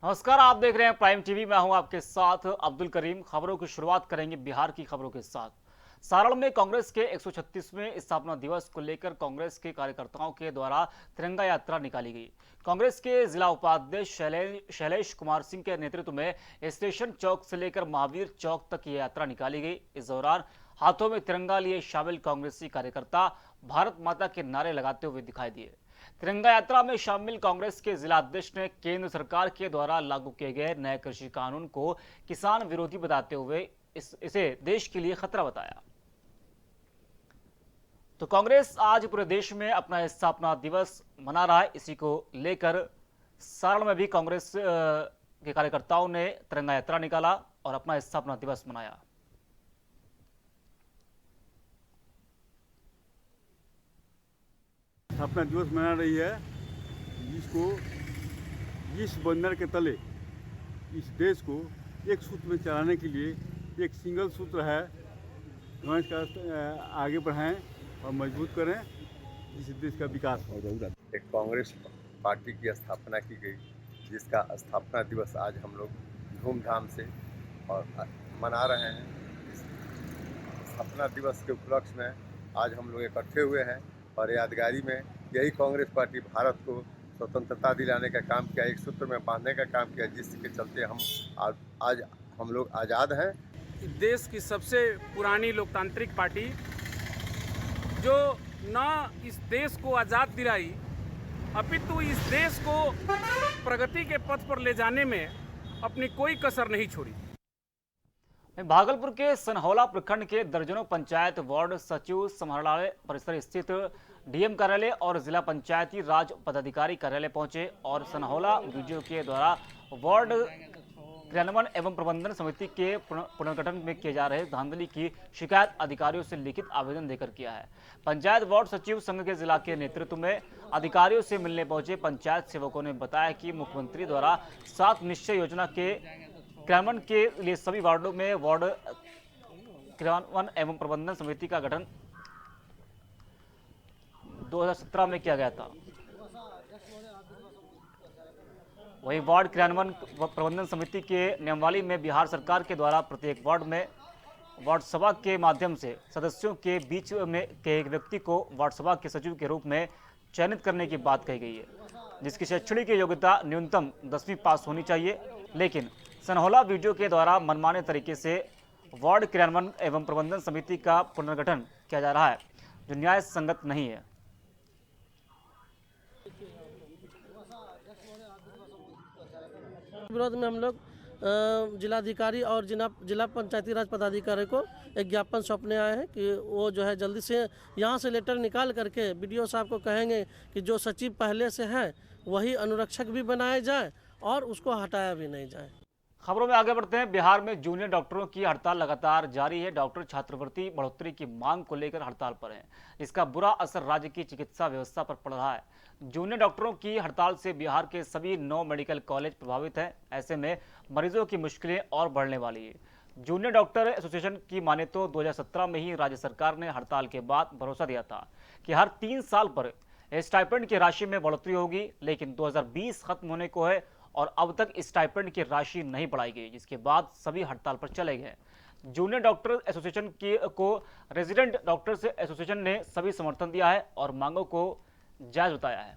नमस्कार, आप देख रहे हैं प्राइम टीवी। मैं हूं आपके साथ अब्दुल करीम। खबरों की शुरुआत करेंगे बिहार की खबरों के साथ। सारण में कांग्रेस के 136वें स्थापना दिवस को लेकर कांग्रेस के कार्यकर्ताओं के द्वारा तिरंगा यात्रा निकाली गई। कांग्रेस के जिला उपाध्यक्ष शैलेश कुमार सिंह के नेतृत्व में स्टेशन चौक से लेकर महावीर चौक तक ये यात्रा निकाली गई। इस दौरान हाथों में तिरंगा लिए शामिल कांग्रेसी कार्यकर्ता भारत माता के नारे लगाते हुए दिखाई दिए। तिरंगा यात्रा में शामिल कांग्रेस के जिला अध्यक्ष ने केंद्र सरकार के द्वारा लागू किए गए नए कृषि कानून को किसान विरोधी बताते हुए इसे देश के लिए खतरा बताया। तो कांग्रेस आज पूरे देश में अपना स्थापना दिवस मना रहा है। इसी को लेकर सारण में भी कांग्रेस के कार्यकर्ताओं ने तिरंगा यात्रा निकाला और अपना स्थापना दिवस मनाया। स्थापना दिवस मना रही है, जिसको जिस बंधन के तले इस देश को एक सूत्र में चलाने के लिए एक सिंगल सूत्र है। हम इसका आगे बढ़ाएं और मजबूत करें, जिस देश का विकास हो। एक कांग्रेस पार्टी की स्थापना की गई, जिसका स्थापना दिवस आज हम लोग धूमधाम से और मना रहे हैं। इस स्थापना दिवस के उपलक्ष्य में आज हम लोग इकट्ठे हुए हैं और यादगारी में यही कांग्रेस पार्टी भारत को स्वतंत्रता दिलाने का काम किया, एक सूत्र में बांधने का काम किया, जिसके चलते हम आज हम लोग आज़ाद हैं। देश की सबसे पुरानी लोकतांत्रिक पार्टी जो न इस देश को आज़ाद दिलाई अपितु इस देश को प्रगति के पथ पर ले जाने में अपनी कोई कसर नहीं छोड़ी। भागलपुर के सनहौला प्रखंड के दर्जनों पंचायत वार्ड सचिव समाहरणालय परिसर स्थित डीएम कार्यालय और जिला पंचायती राज पदाधिकारी कार्यालय पहुंचे और सनहौला वीडियो के द्वारा वार्ड क्रियान्वयन एवं प्रबंधन समिति के पुनर्गठन में किए जा रहे धांधली की शिकायत अधिकारियों से लिखित आवेदन देकर किया है। पंचायत वार्ड सचिव संघ के जिला के नेतृत्व में अधिकारियों से मिलने पहुंचे पंचायत सेवकों ने बताया कि मुख्यमंत्री द्वारा 7 निश्चय योजना के क्रियान्वयन के लिए सभी वार्डों में वार्ड क्रियान्वयन एवं प्रबंधन समिति का गठन 2017 में किया गया था। वहीं वार्ड क्रियान्वयन प्रबंधन समिति के नियमावली में बिहार सरकार के द्वारा प्रत्येक वार्ड में वार्ड सभा के माध्यम से सदस्यों के बीच में के एक व्यक्ति को वार्ड सभा के सचिव के रूप में चयनित करने की बात कही गई है, जिसकी शैक्षणिक योग्यता न्यूनतम 10वीं पास होनी चाहिए। लेकिन सनहौला वीडियो के द्वारा मनमाने तरीके से वार्ड क्रियान्वयन एवं प्रबंधन समिति का पुनर्गठन किया जा रहा है, जो न्याय संगत नहीं है। विरोध में हम लोग जिलाधिकारी और जिला पंचायती राज पदाधिकारी को एक ज्ञापन सौंपने आए हैं कि वो जो है जल्दी से यहाँ से लेटर निकाल करके बीडीओ साहब को कहेंगे कि जो सचिव पहले से है वही अनुरक्षक भी बनाए जाए और उसको हटाया भी नहीं जाए। खबरों में आगे बढ़ते हैं। बिहार में जूनियर डॉक्टरों की हड़ताल लगातार जारी है। डॉक्टर छात्रवृत्ति बढ़ोतरी की मांग को लेकर हड़ताल पर हैं। इसका बुरा असर राज्य की चिकित्सा व्यवस्था पर पड़ रहा है। जूनियर डॉक्टरों की हड़ताल से बिहार के सभी 9 मेडिकल कॉलेज प्रभावित हैं। ऐसे में मरीजों की मुश्किलें और बढ़ने वाली है। जूनियर डॉक्टर एसोसिएशन की माने तो 2017 में ही राज्य सरकार ने हड़ताल के बाद भरोसा दिया था कि हर 3 साल पर स्टाइपेंड की राशि में बढ़ोतरी होगी, लेकिन 2020 खत्म होने को है और अब तक स्टाइपेंड की राशि नहीं बढ़ाई गई, जिसके बाद सभी हड़ताल पर चले गए। जूनियर डॉक्टर एसोसिएशन को रेजिडेंट डॉक्टर्स एसोसिएशन ने सभी समर्थन दिया है और मांगों को जायज बताया है।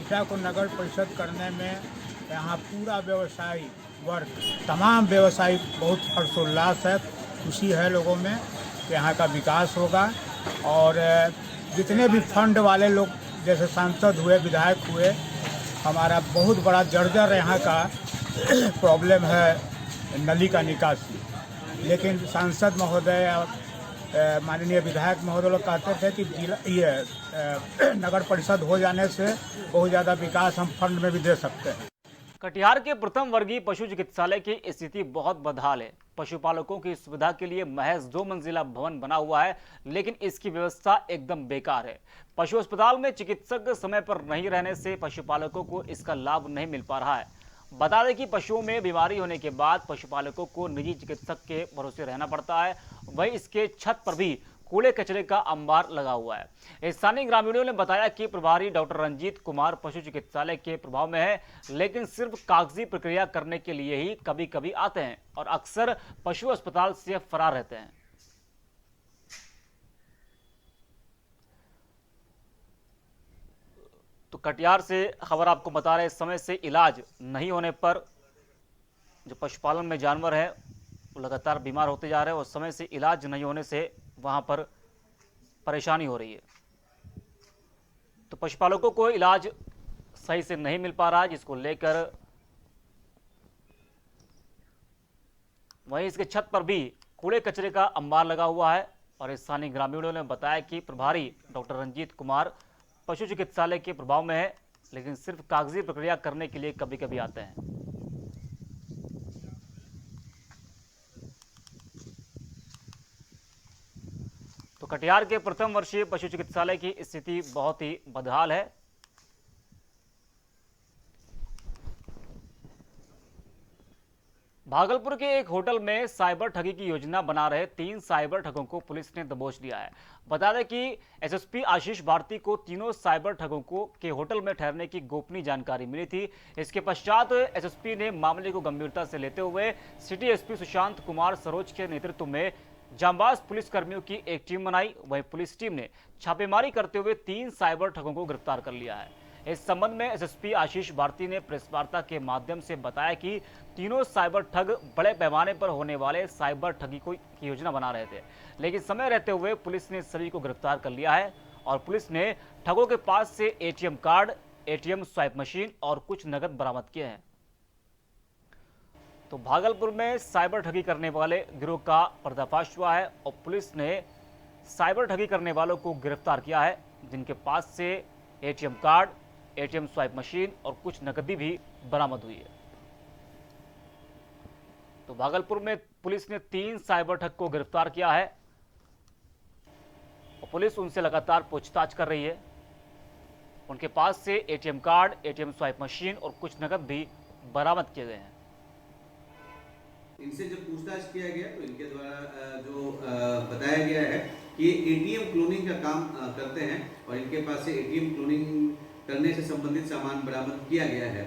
पैसा को नगर परिषद करने में यहाँ पूरा व्यवसायी वर्ग, तमाम व्यवसायी बहुत हर्षोल्लास है, खुशी है लोगों में कि यहाँ का विकास होगा। और जितने भी फंड वाले लोग जैसे सांसद हुए, विधायक हुए, हमारा बहुत बड़ा जर्जर यहाँ का प्रॉब्लम है नली का निकासी, लेकिन सांसद महोदय और माननीय विधायक महोदय लोग कहते थे कि नगर परिषद हो जाने से बहुत ज़्यादा विकास हम फंड में भी दे सकते हैं। कटिहार के प्रथम वर्गीय पशु चिकित्सालय की स्थिति बहुत बदहाल है। पशुपालकों की सुविधा के लिए महज 2 मंजिला भवन बना हुआ है, लेकिन इसकी व्यवस्था एकदम बेकार है। पशु अस्पताल में चिकित्सक समय पर नहीं रहने से पशुपालकों को इसका लाभ नहीं मिल पा रहा है। बता दें कि पशुओं में बीमारी होने के बाद पशुपालकों को निजी चिकित्सक के भरोसे रहना पड़ता है। वहीं इसके छत पर भी कूड़े कचरे का अंबार लगा हुआ है। स्थानीय ग्रामीणों ने बताया कि प्रभारी डॉक्टर रंजीत कुमार पशु चिकित्सालय के प्रभाव में है, लेकिन सिर्फ कागजी प्रक्रिया करने के लिए ही कभी कभी आते हैं और अक्सर पशु अस्पताल से फरार रहते हैं। तो कटिहार से खबर आपको बता रहे, समय से इलाज नहीं होने पर जो पशुपालन में जानवर हैं वो लगातार बीमार होते जा रहे हैं और समय से इलाज नहीं होने से वहां पर परेशानी हो रही है। तो पशुपालकों को इलाज सही से नहीं मिल पा रहा है, जिसको लेकर वहीं इसके छत पर भी कूड़े कचरे का अंबार लगा हुआ है। और स्थानीय ग्रामीणों ने बताया कि प्रभारी डॉक्टर रंजीत कुमार पशु चिकित्सालय के प्रभाव में है, लेकिन सिर्फ कागजी प्रक्रिया करने के लिए कभी कभी आते हैं। तो कटिहार के प्रथम वर्षीय पशु चिकित्सालय की स्थिति बहुत ही बदहाल है। भागलपुर के एक होटल में साइबर ठगी की योजना बना रहे 3 साइबर ठगों को पुलिस ने दबोच लिया है। बता दें कि एसएसपी आशीष भारती को तीनों साइबर ठगों के होटल में ठहरने की गोपनीय जानकारी मिली थी। इसके पश्चात एसएसपी ने मामले को गंभीरता से लेते हुए सिटी एसपी सुशांत कुमार सरोज के नेतृत्व में जांबाज पुलिसकर्मियों की एक टीम बनाई। वहीं पुलिस टीम ने छापेमारी करते हुए 3 साइबर ठगों को गिरफ्तार कर लिया है। इस संबंध में एसएसपी आशीष भारती ने प्रेस वार्ता के माध्यम से बताया कि तीनों साइबर ठग बड़े पैमाने पर होने वाले साइबर ठगी की योजना बना रहे थे, लेकिन समय रहते हुए पुलिस ने सभी को गिरफ्तार कर लिया है। और पुलिस ने ठगों के पास से ATM card, ATM swipe machine और कुछ नकद बरामद किए हैं। तो भागलपुर में साइबर ठगी करने वाले गिरोह का पर्दाफाश हुआ है और पुलिस ने साइबर ठगी करने वालों को गिरफ्तार किया है, जिनके पास से ATM card, ATM swipe machine और कुछ नकदी भी बरामद हुई है। तो भागलपुर में पुलिस ने 3 साइबर ठग को गिरफ्तार किया है और पुलिस उनसे लगातार पूछताछ कर रही है। उनके पास से ATM card, ATM swipe machine और कुछ नकद भी बरामद किए गए हैं। इनसे जब पूछताछ किया गया तो इनके द्वारा जो बताया गया है कि एटीएम क्लोनिंग का काम करते हैं और इनके पास से एटीएम क्लोनिंग करने से संबंधित सामान बरामद किया गया है।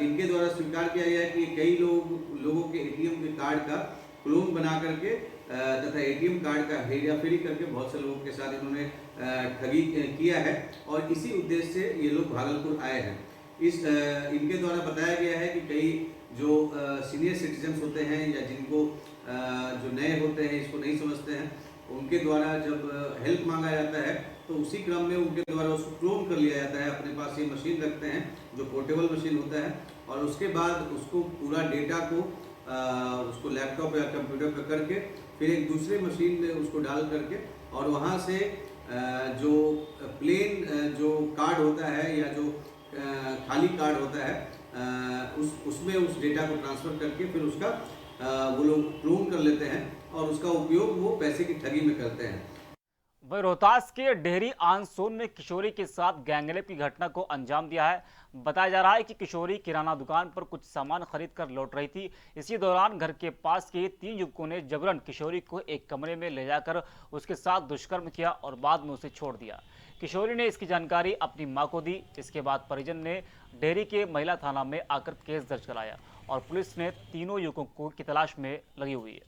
इनके द्वारा स्वीकार किया गया है कि कई लोगों के एटीएम के कार्ड का क्लोन बना करके तथा एटीएम कार्ड का हेराफेरी करके बहुत से लोगों के साथ इन्होंने ठगी किया है और इसी उद्देश्य से ये लोग भागलपुर आए हैं। इनके द्वारा बताया गया है कि कई जो सीनियर सिटीजन्स होते हैं या जिनको जो नए होते हैं, इसको नहीं समझते हैं, उनके द्वारा जब हेल्प मांगा जाता है तो उसी क्रम में उनके द्वारा उसको क्लोन कर लिया जाता है। अपने पास ये मशीन रखते हैं जो पोर्टेबल मशीन होता है और उसके बाद उसको पूरा डेटा को उसको लैपटॉप या कंप्यूटर पर करके फिर एक दूसरे मशीन में उसको डाल करके और वहाँ से जो प्लेन जो कार्ड होता है या जो खाली कार्ड होता है उसमें उस डेटा को ट्रांसफ़र करके फिर उसका वो लोग क्लोन कर लेते हैं और उसका उपयोग वो पैसे की ठगी में करते हैं। वहीं रोहतास के डेहरी आनसोन में किशोरी के साथ गैंगरेप की घटना को अंजाम दिया है। बताया जा रहा है कि किशोरी किराना दुकान पर कुछ सामान खरीद कर लौट रही थी। इसी दौरान घर के पास के 3 युवकों ने जबरन किशोरी को एक कमरे में ले जाकर उसके साथ दुष्कर्म किया और बाद में उसे छोड़ दिया। किशोरी ने इसकी जानकारी अपनी मां को दी। इसके बाद परिजन ने डेहरी के महिला थाना में आकर केस दर्ज कराया और पुलिस ने तीनों युवकों की तलाश में लगी हुई है।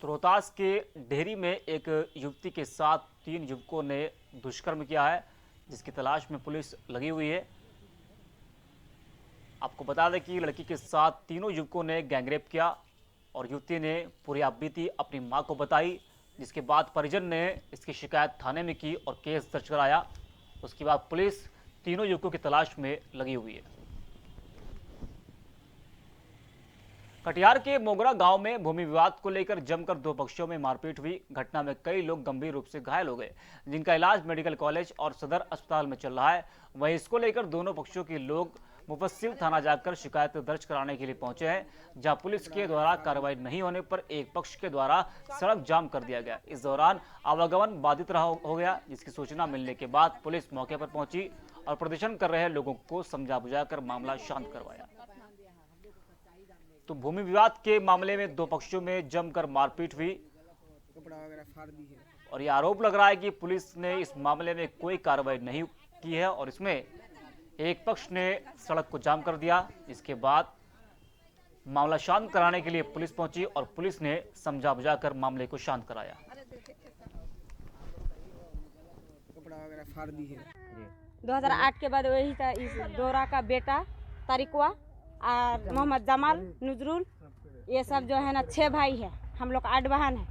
रोहतास के डेहरी में एक युवती के साथ 3 युवकों ने दुष्कर्म किया है, जिसकी तलाश में पुलिस लगी हुई है। आपको बता दें कि लड़की के साथ तीनों युवकों ने गैंगरेप किया और युवती ने पूरी आपबीती अपनी मां को बताई, जिसके बाद परिजन ने इसकी शिकायत थाने में की और केस दर्ज कराया। उसके बाद पुलिस तीनों युवकों की तलाश में लगी हुई है। कटिहार के मोगरा गांव में भूमि विवाद को लेकर जमकर दो पक्षों में मारपीट हुई। घटना में कई लोग गंभीर रूप से घायल हो गए, जिनका इलाज मेडिकल कॉलेज और सदर अस्पताल में चल रहा है। वहीं इसको लेकर दोनों पक्षों के लोग मुफस्सिल थाना जाकर शिकायत दर्ज कराने के लिए पहुंचे हैं, जहां पुलिस के द्वारा कार्रवाई नहीं होने पर एक पक्ष के द्वारा सड़क जाम कर दिया गया। इस दौरान आवागमन बाधित हो गया, जिसकी सूचना मिलने के बाद पुलिस मौके पर पहुंची और प्रदर्शन कर रहे लोगों को समझा बुझाकर मामला शांत करवाया। तो भूमि विवाद के मामले में दो पक्षों में जमकर मारपीट हुई और ये आरोप लग रहा है कि पुलिस ने इस मामले में कोई कार्रवाई नहीं की है और इसमें एक पक्ष ने सड़क को जाम कर दिया। इसके बाद मामला शांत कराने के लिए पुलिस पहुंची और पुलिस ने समझा बुझाकर मामले को शांत कराया। 2008 के बाद वही था, इस दोरा का बेटा तारिकवा और मोहम्मद जमाल नजरुल, ये सब जो है ना 6 भाई है, हम लोग 8 बहन है।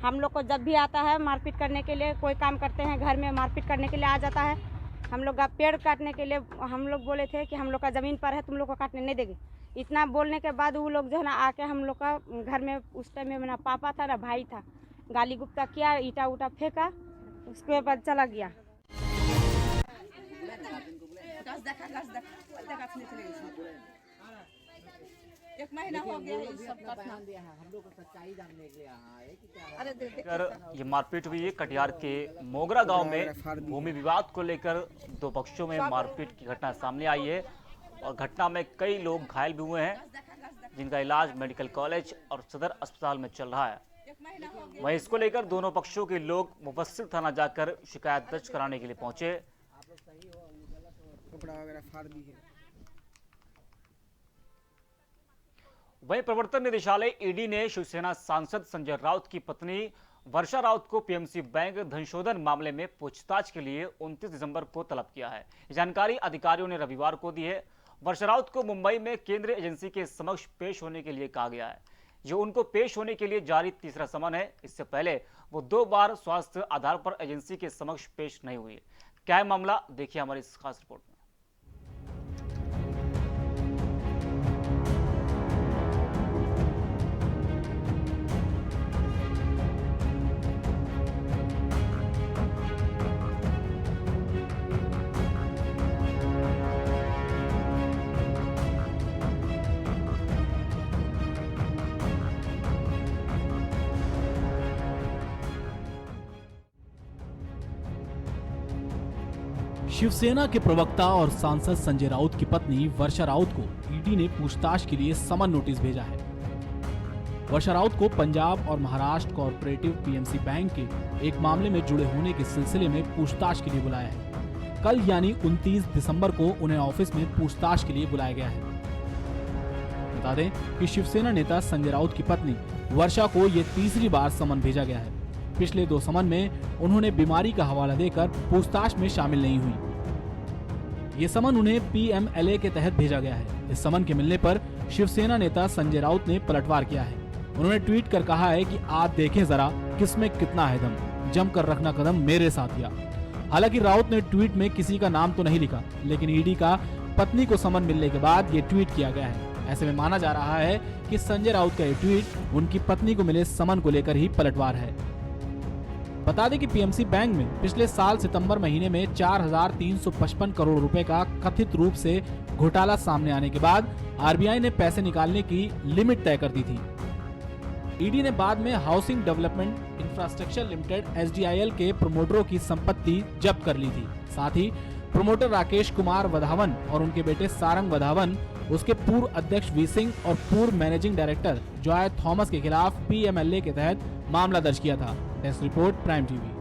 हम लोग को जब भी आता है मारपीट करने के लिए, कोई काम करते हैं घर में मारपीट करने के लिए आ जाता है। हम लोग का पेड़ काटने के लिए हम लोग बोले थे कि हम लोग का ज़मीन पर है, तुम लोग को काटने नहीं देंगे। इतना बोलने के बाद वो लोग जो है ना आके हम लोग का घर में, उस टाइम में ना पापा था ना भाई था, गाली गुप्ता किया, ईटा उटा फेंका, उसके बाद चला गया। एक महीना हो गया है, सब का ध्यान दिया है, हम लोग को सच्चाई जानने के लिए यहाँ है कि क्या। अरे देखिए, ये मारपीट हुई है कटिहार के मोगरा गांव में। भूमि विवाद को लेकर दो पक्षों में मारपीट की घटना सामने आई है और घटना में कई लोग घायल भी हुए हैं, जिनका इलाज मेडिकल कॉलेज और सदर अस्पताल में चल रहा है। वहीं इसको लेकर दोनों पक्षों के लोग मुफस्सिल थाना जाकर शिकायत दर्ज कराने के लिए पहुंचे। वहीं प्रवर्तन निदेशालय ईडी ने शिवसेना सांसद संजय राउत की पत्नी वर्षा राउत को पीएमसी बैंक धनशोधन मामले में पूछताछ के लिए 29 दिसंबर को तलब किया है। जानकारी अधिकारियों ने रविवार को दी है। वर्षा राउत को मुंबई में केंद्रीय एजेंसी के समक्ष पेश होने के लिए कहा गया है। जो उनको पेश होने के लिए जारी तीसरा समन है। इससे पहले वो 2 बार स्वास्थ्य आधार पर एजेंसी के समक्ष पेश नहीं हुई। क्या है मामला, देखिए हमारी इस खास रिपोर्ट में। शिवसेना के प्रवक्ता और सांसद संजय राउत की पत्नी वर्षा राउत को ईडी ने पूछताछ के लिए समन नोटिस भेजा है। वर्षा राउत को पंजाब और महाराष्ट्र कोऑपरेटिव पीएमसी बैंक के एक मामले में जुड़े होने के सिलसिले में पूछताछ के लिए बुलाया है। कल यानी 29 दिसंबर को उन्हें ऑफिस में पूछताछ के लिए बुलाया गया है। बता दें कि शिवसेना नेता संजय राउत की पत्नी वर्षा को ये तीसरी बार समन भेजा गया है। पिछले 2 समन में उन्होंने बीमारी का हवाला देकर पूछताछ में शामिल नहीं हुई। ये समन उन्हें पीएमएलए के तहत भेजा गया है। इस समन के मिलने पर शिवसेना नेता संजय राउत ने पलटवार किया है। उन्होंने ट्वीट कर कहा है कि आप देखें जरा किसमें कितना है दम, जमकर रखना कदम मेरे साथिया। हालांकि राउत ने ट्वीट में किसी का नाम तो नहीं लिखा, लेकिन ईडी का पत्नी को समन मिलने के बाद ये ट्वीट किया गया है। ऐसे में माना जा रहा है कि संजय राउत का ये ट्वीट उनकी पत्नी को मिले समन को लेकर ही पलटवार है। बता दें कि पीएमसी बैंक में पिछले साल सितंबर महीने में 4,355 करोड़ रुपए का कथित रूप से घोटाला सामने आने के बाद आरबीआई ने पैसे निकालने की लिमिट तय कर दी थी। ईडी ने बाद में हाउसिंग डेवलपमेंट इंफ्रास्ट्रक्चर लिमिटेड एसडीआईएल के प्रमोटरों की संपत्ति जब्त कर ली थी। साथ ही प्रमोटर राकेश कुमार वधावन और उनके बेटे सारंग वधावन, उसके पूर्व अध्यक्ष वी सिंह और पूर्व मैनेजिंग डायरेक्टर जॉय थॉमस के खिलाफ पीएमएलए के तहत मामला दर्ज किया था। Test report prime TV.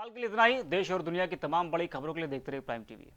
फिलहाल के लिए इतना ही। देश और दुनिया की तमाम बड़ी खबरों के लिए देखते रहिए प्राइम टीवी।